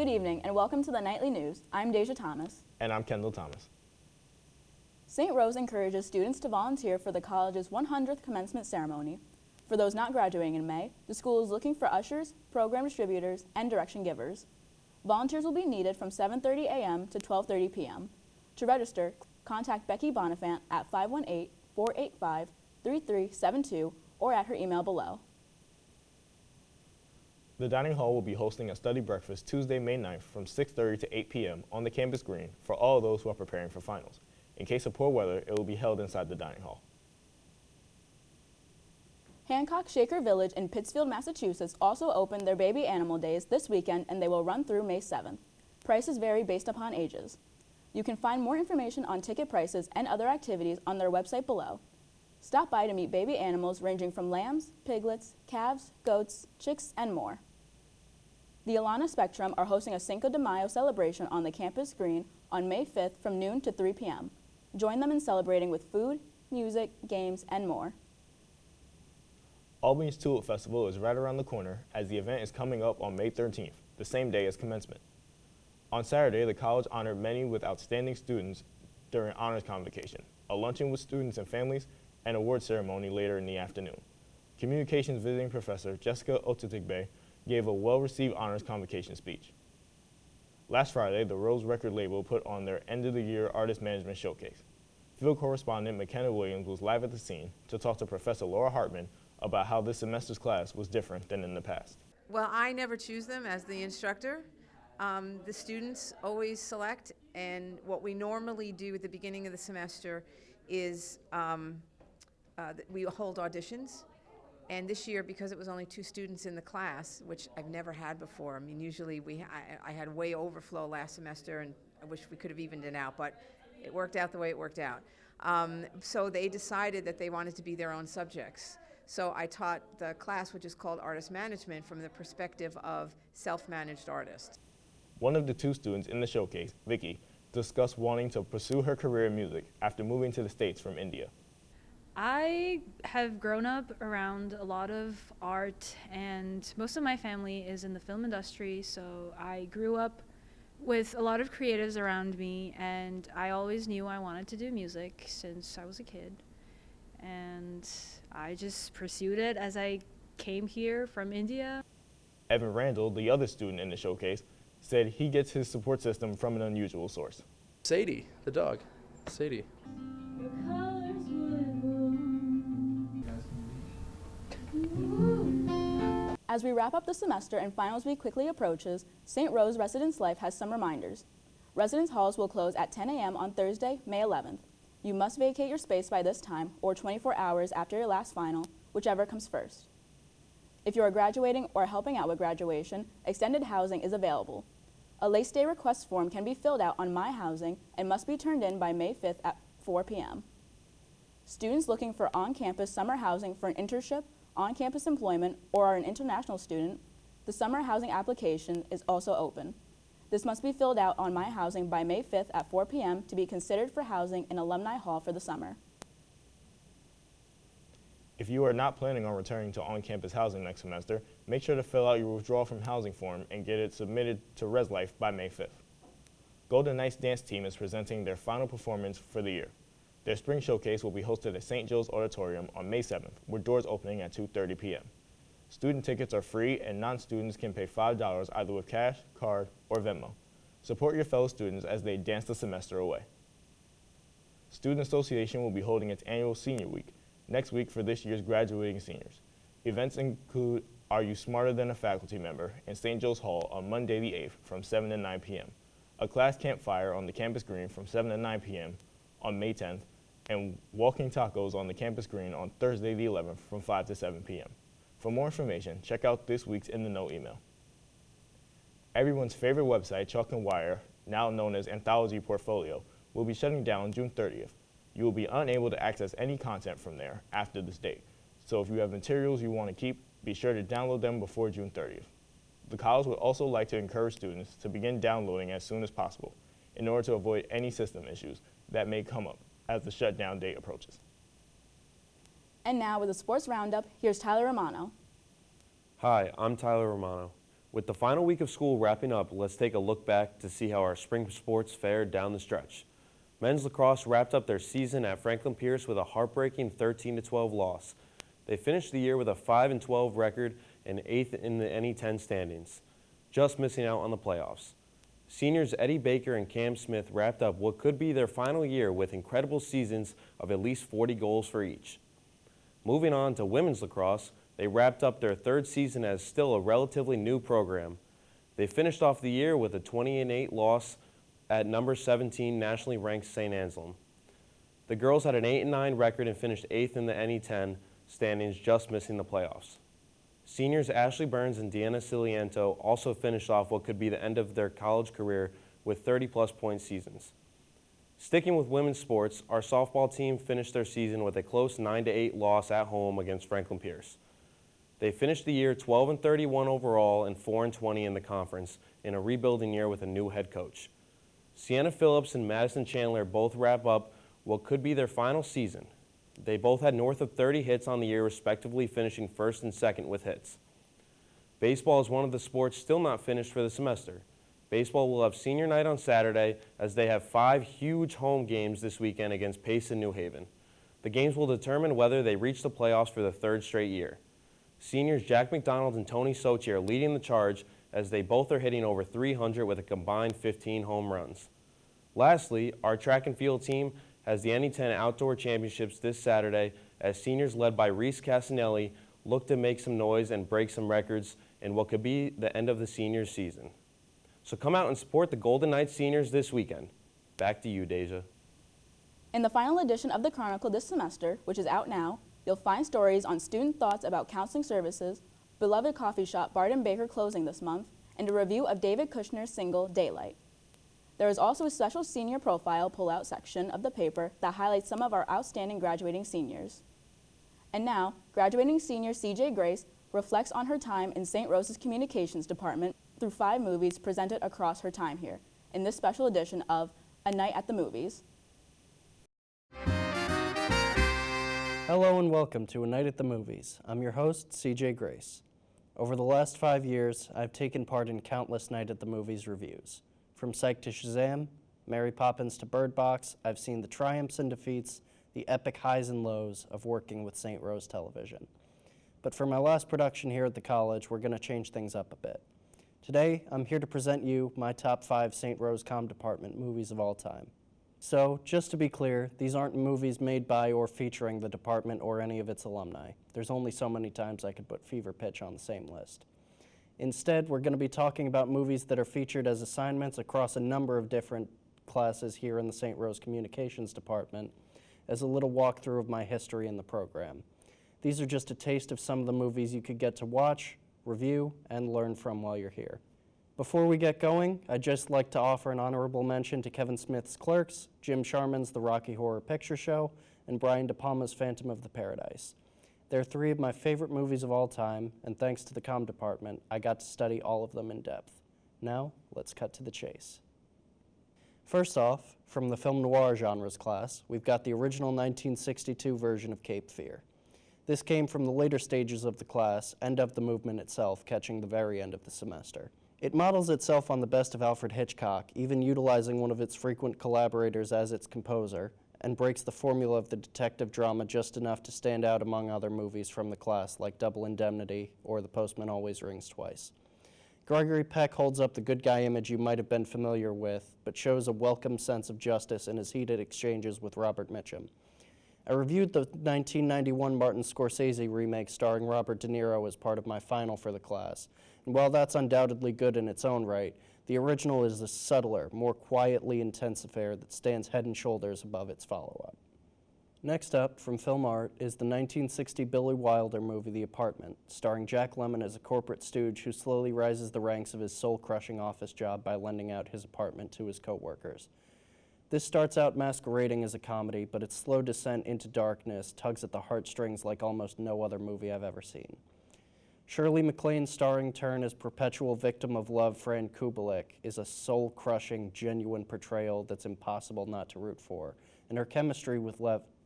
Good evening and welcome to the Nightly News. I'm Dahjia Thomas. And I'm Kendall Thomas. St. Rose encourages students to volunteer for the college's 100th commencement ceremony. For those not graduating in May, the school is looking for ushers, program distributors, and direction givers. Volunteers will be needed from 7:30 a.m. to 12:30 p.m. To register, contact Becky Bonifant at 518-485-3372 or at her email below. The dining hall will be hosting a study breakfast Tuesday, May 9th from 6:30 to 8 p.m. on the campus green for all those who are preparing for finals. In case of poor weather, it will be held inside the dining hall. Hancock Shaker Village in Pittsfield, Massachusetts also opened their baby animal days this weekend and they will run through May 7th. Prices vary based upon ages. You can find more information on ticket prices and other activities on their website below. Stop by to meet baby animals ranging from lambs, piglets, calves, goats, chicks, and more. The Alana Spectrum are hosting a Cinco de Mayo celebration on the campus green on May 5th from noon to 3 p.m. Join them in celebrating with food, music, games, and more. Albany's Tulip Festival is right around the corner as the event is coming up on May 13th, the same day as commencement. On Saturday, the college honored many with outstanding students during honors convocation, a luncheon with students and families, and award ceremony later in the afternoon. Communications visiting professor Jessica Otetigbe gave a well-received honors convocation speech. Last Friday, the Rose record label put on their end-of-the-year artist management showcase. Field correspondent MaKenna was live at the scene to talk to Professor Laura Hartman about how this semester's class was different than in the past. Well, I never choose them as the instructor. The students always select, and what we normally do at the beginning of the semester is we hold auditions. And this year, because it was only 2 students in the class, which I've never had before, I mean, usually I had way overflow last semester, and I wish we could have evened it out, but it worked out the way it worked out. So they decided that they wanted to be their own subjects. So I taught the class, which is called Artist Management, from the perspective of self-managed artists. One of the 2 students in the showcase, Vicky, discussed wanting to pursue her career in music after moving to the States from India. I have grown up around a lot of art, and most of my family is in the film industry, so I grew up with a lot of creatives around me, and I always knew I wanted to do music since I was a kid. And I just pursued it as I came here from India. Evan Randall, the other student in the showcase, said he gets his support system from an unusual source. Sadie, the dog. Sadie. As we wrap up the semester and finals week quickly approaches, St. Rose Residence Life has some reminders. Residence halls will close at 10 a.m. on Thursday, May 11th. You must vacate your space by this time or 24 hours after your last final, whichever comes first. If you are graduating or helping out with graduation, extended housing is available. A late stay request form can be filled out on My Housing and must be turned in by May 5th at 4 p.m. Students looking for on-campus summer housing for an internship, on-campus employment, or are an international student, the summer housing application is also open. This must be filled out on My Housing by May 5th at 4 p.m. to be considered for housing in Alumni Hall for the summer. If you are not planning on returning to on-campus housing next semester, make sure to fill out your withdrawal from housing form and get it submitted to Res Life by May 5th. Golden Knights dance team is presenting their final performance for the year. Their spring showcase will be hosted at St. Joe's Auditorium on May 7th, with doors opening at 2:30 p.m. Student tickets are free, and non-students can pay $5 either with cash, card, or Venmo. Support your fellow students as they dance the semester away. Student Association will be holding its annual Senior Week next week for this year's graduating seniors. Events include Are You Smarter Than a Faculty Member in St. Joe's Hall on Monday the 8th from 7 to 9 p.m., a class campfire on the campus green from 7 to 9 p.m. on May 10th, and walking tacos on the campus green on Thursday the 11th from 5 to 7 p.m. For more information, check out this week's In the Know email. Everyone's favorite website, Chalk and Wire, now known as Anthology Portfolio, will be shutting down June 30th. You will be unable to access any content from there after this date. So if you have materials you want to keep, be sure to download them before June 30th. The college would also like to encourage students to begin downloading as soon as possible in order to avoid any system issues that may come up as the shutdown date approaches. And now with a sports roundup, here's Tyler Romano. Hi, I'm Tyler Romano. With the final week of school wrapping up, let's take a look back to see how our spring sports fared down the stretch. Men's lacrosse wrapped up their season at Franklin Pierce with a heartbreaking 13-12 loss. They finished the year with a 5-12 record and 8th in the NE10 standings, just missing out on the playoffs. Seniors Eddie Baker and Cam Smith wrapped up what could be their final year with incredible seasons of at least 40 goals for each. Moving on to women's lacrosse, they wrapped up their third season as still a relatively new program. They finished off the year with a 20-8 loss at number 17 nationally ranked St. Anselm. The girls had an 8-9 record and finished 8th in the NE10 standings, just missing the playoffs. Seniors Ashley Burns and Deanna Ciliento also finished off what could be the end of their college career with 30-plus point seasons. Sticking with women's sports, our softball team finished their season with a close 9-8 loss at home against Franklin Pierce. They finished the year 12-31 overall and 4-20 in the conference in a rebuilding year with a new head coach. Sienna Phillips and Madison Chandler both wrap up what could be their final season. They both had north of 30 hits on the year, respectively, finishing first and second with hits. Baseball is one of the sports still not finished for the semester. Baseball will have senior night on Saturday as they have 5 huge home games this weekend against Pace and New Haven. The games will determine whether they reach the playoffs for the 3rd straight year. Seniors Jack McDonald and Tony Sochi are leading the charge as they both are hitting over 300 with a combined 15 home runs. Lastly, our track and field team has the NE10 Outdoor Championships this Saturday as seniors led by Reese Casanelli look to make some noise and break some records in what could be the end of the seniors season. So come out and support the Golden Knights seniors this weekend. Back to you, Dahjia. In the final edition of the Chronicle this semester, which is out now, you'll find stories on student thoughts about counseling services, beloved coffee shop Bard & Baker closing this month, and a review of David Kushner's single, Daylight. There is also a special senior profile pull-out section of the paper that highlights some of our outstanding graduating seniors. And now, graduating senior CJ Grace reflects on her time in Saint Rose's Communications Department through 5 movies presented across her time here, in this special edition of A Night at the Movies. Hello and welcome to A Night at the Movies. I'm your host, CJ Grace. Over the last 5 years, I've taken part in countless Night at the Movies reviews. From Psych to Shazam, Mary Poppins to Bird Box, I've seen the triumphs and defeats, the epic highs and lows of working with Saint Rose Television. But for my last production here at the college, we're going to change things up a bit. Today, I'm here to present you my top 5 Saint Rose Com Department movies of all time. So, just to be clear, these aren't movies made by or featuring the department or any of its alumni. There's only so many times I could put Fever Pitch on the same list. Instead, we're going to be talking about movies that are featured as assignments across a number of different classes here in the Saint Rose Communications Department as a little walkthrough of my history in the program. These are just a taste of some of the movies you could get to watch, review, and learn from while you're here. Before we get going, I'd just like to offer an honorable mention to Kevin Smith's Clerks, Jim Sharman's The Rocky Horror Picture Show, and Brian De Palma's Phantom of the Paradise. They're 3 of my favorite movies of all time, and thanks to the comm department, I got to study all of them in depth. Now, let's cut to the chase. First off, from the film noir genres class, we've got the original 1962 version of Cape Fear. This came from the later stages of the class and of the movement itself, catching the very end of the semester. It models itself on the best of Alfred Hitchcock, even utilizing one of its frequent collaborators as its composer, and breaks the formula of the detective drama just enough to stand out among other movies from the class like Double Indemnity or The Postman Always Rings Twice. Gregory Peck holds up the good guy image you might have been familiar with, but shows a welcome sense of justice in his heated exchanges with Robert Mitchum. I reviewed the 1991 Martin Scorsese remake starring Robert De Niro as part of my final for the class, and while that's undoubtedly good in its own right, the original is a subtler, more quietly intense affair that stands head and shoulders above its follow-up. Next up, from film art, is the 1960 Billy Wilder movie The Apartment, starring Jack Lemmon as a corporate stooge who slowly rises the ranks of his soul-crushing office job by lending out his apartment to his co-workers. This starts out masquerading as a comedy, but its slow descent into darkness tugs at the heartstrings like almost no other movie I've ever seen. Shirley MacLaine's starring turn as perpetual victim of love Fran Kubelik is a soul-crushing, genuine portrayal that's impossible not to root for, and her chemistry with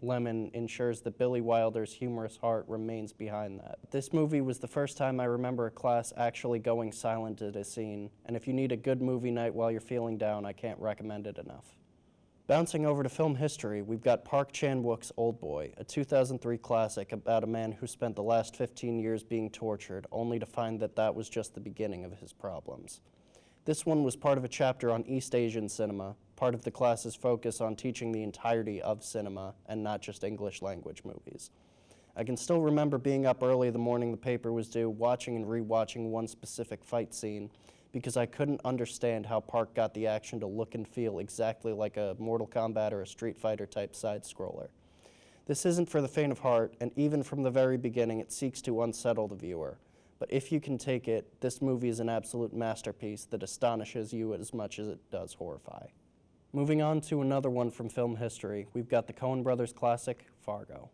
Lemon ensures that Billy Wilder's humorous heart remains behind that. This movie was the first time I remember a class actually going silent at a scene, and if you need a good movie night while you're feeling down, I can't recommend it enough. Bouncing over to film history, we've got Park Chan-wook's Old Boy, a 2003 classic about a man who spent the last 15 years being tortured, only to find that that was just the beginning of his problems. This one was part of a chapter on East Asian cinema, part of the class's focus on teaching the entirety of cinema and not just English language movies. I can still remember being up early the morning the paper was due, watching and rewatching one specific fight scene, because I couldn't understand how Park got the action to look and feel exactly like a Mortal Kombat or a Street Fighter type side-scroller. This isn't for the faint of heart, and even from the very beginning it seeks to unsettle the viewer. But if you can take it, this movie is an absolute masterpiece that astonishes you as much as it does horrify. Moving on to another one from film history, we've got the Coen brothers classic, Fargo.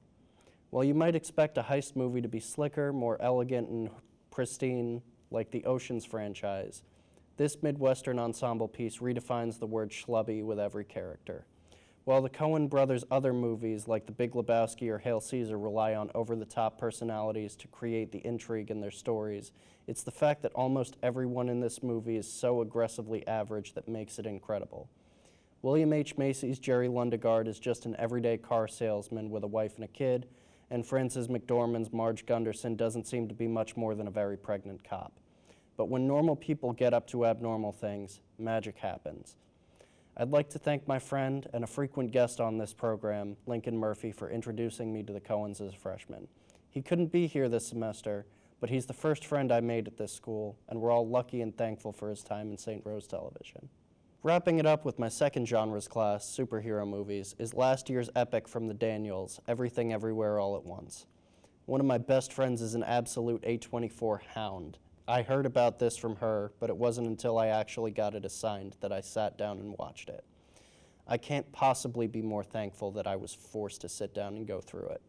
While you might expect a heist movie to be slicker, more elegant, and pristine, like the Ocean's franchise, this Midwestern ensemble piece redefines the word schlubby with every character. While the Coen brothers' other movies, like The Big Lebowski or Hail Caesar, rely on over-the-top personalities to create the intrigue in their stories, it's the fact that almost everyone in this movie is so aggressively average that makes it incredible. William H. Macy's Jerry Lundegaard is just an everyday car salesman with a wife and a kid, and Frances McDormand's Marge Gunderson doesn't seem to be much more than a very pregnant cop. But when normal people get up to abnormal things, magic happens. I'd like to thank my friend and a frequent guest on this program, Lincoln Murphy, for introducing me to the Coens as a freshman. He couldn't be here this semester, but he's the first friend I made at this school, and we're all lucky and thankful for his time in Saint Rose Television. Wrapping it up with my second genres class, superhero movies, is last year's epic from the Daniels, Everything Everywhere All at Once. One of my best friends is an absolute A24 hound. I heard about this from her, but it wasn't until I actually got it assigned that I sat down and watched it. I can't possibly be more thankful that I was forced to sit down and go through it.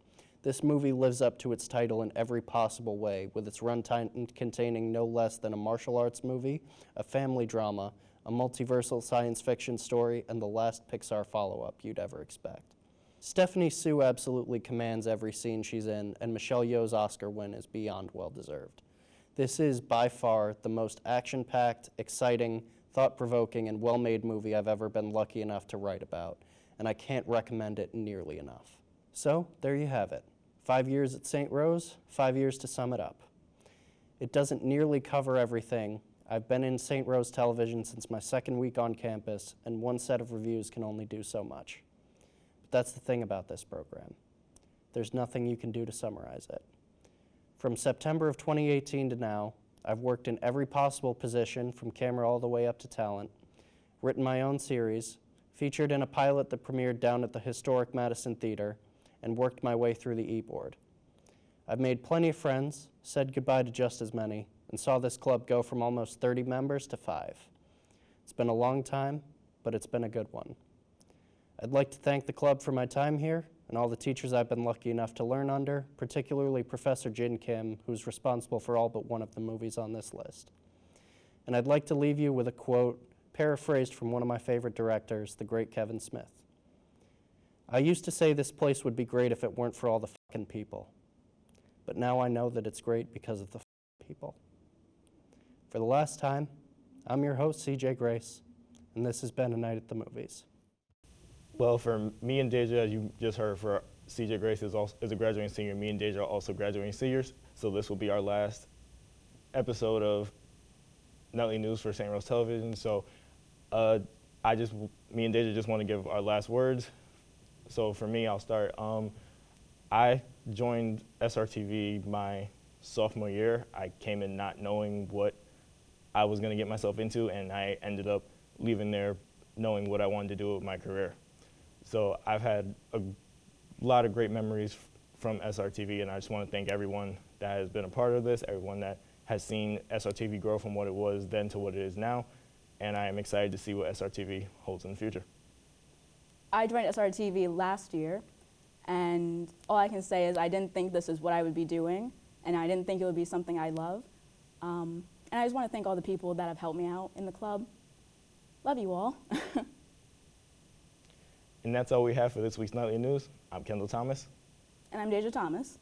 This movie lives up to its title in every possible way, with its runtime containing no less than a martial arts movie, a family drama, a multiversal science fiction story, and the last Pixar follow-up you'd ever expect. Stephanie Sue absolutely commands every scene she's in, and Michelle Yeoh's Oscar win is beyond well-deserved. This is, by far, the most action-packed, exciting, thought-provoking, and well-made movie I've ever been lucky enough to write about, and I can't recommend it nearly enough. So, there you have it. 5 years at Saint Rose, 5 years to sum it up. It doesn't nearly cover everything. I've been in Saint Rose Television since my second week on campus, and one set of reviews can only do so much. But that's the thing about this program. There's nothing you can do to summarize it. From September of 2018 to now, I've worked in every possible position, from camera all the way up to talent, written my own series, featured in a pilot that premiered down at the historic Madison Theater, and worked my way through the e-board. I've made plenty of friends, said goodbye to just as many, and saw this club go from almost 30 members to 5. It's been a long time, but it's been a good one. I'd like to thank the club for my time here, and all the teachers I've been lucky enough to learn under, particularly Professor Jin Kim, who's responsible for all but one of the movies on this list. And I'd like to leave you with a quote, paraphrased from one of my favorite directors, the great Kevin Smith. I used to say this place would be great if it weren't for all the fucking people. But now I know that it's great because of the people. For the last time, I'm your host, CJ Grace, and this has been A Night at the Movies. Well, for me and Dahjia, as you just heard, for CJ Grace is a graduating senior. Me and Dahjia are also graduating seniors, so this will be our last episode of Nightly News for Saint Rose Television. So me and Dahjia just want to give our last words. So for me, I'll start. I joined SRTV my sophomore year. I came in not knowing what I was going to get myself into, and I ended up leaving there knowing what I wanted to do with my career. So I've had a lot of great memories from SRTV, and I just want to thank everyone that has been a part of this, everyone that has seen SRTV grow from what it was then to what it is now, and I am excited to see what SRTV holds in the future. I joined SRTV last year, and all I can say is I didn't think this is what I would be doing, and I didn't think it would be something I love. And I just want to thank all the people that have helped me out in the club. Love you all. And that's all we have for this week's Nightly News. I'm Kendall Thomas. And I'm Dahjia Thomas.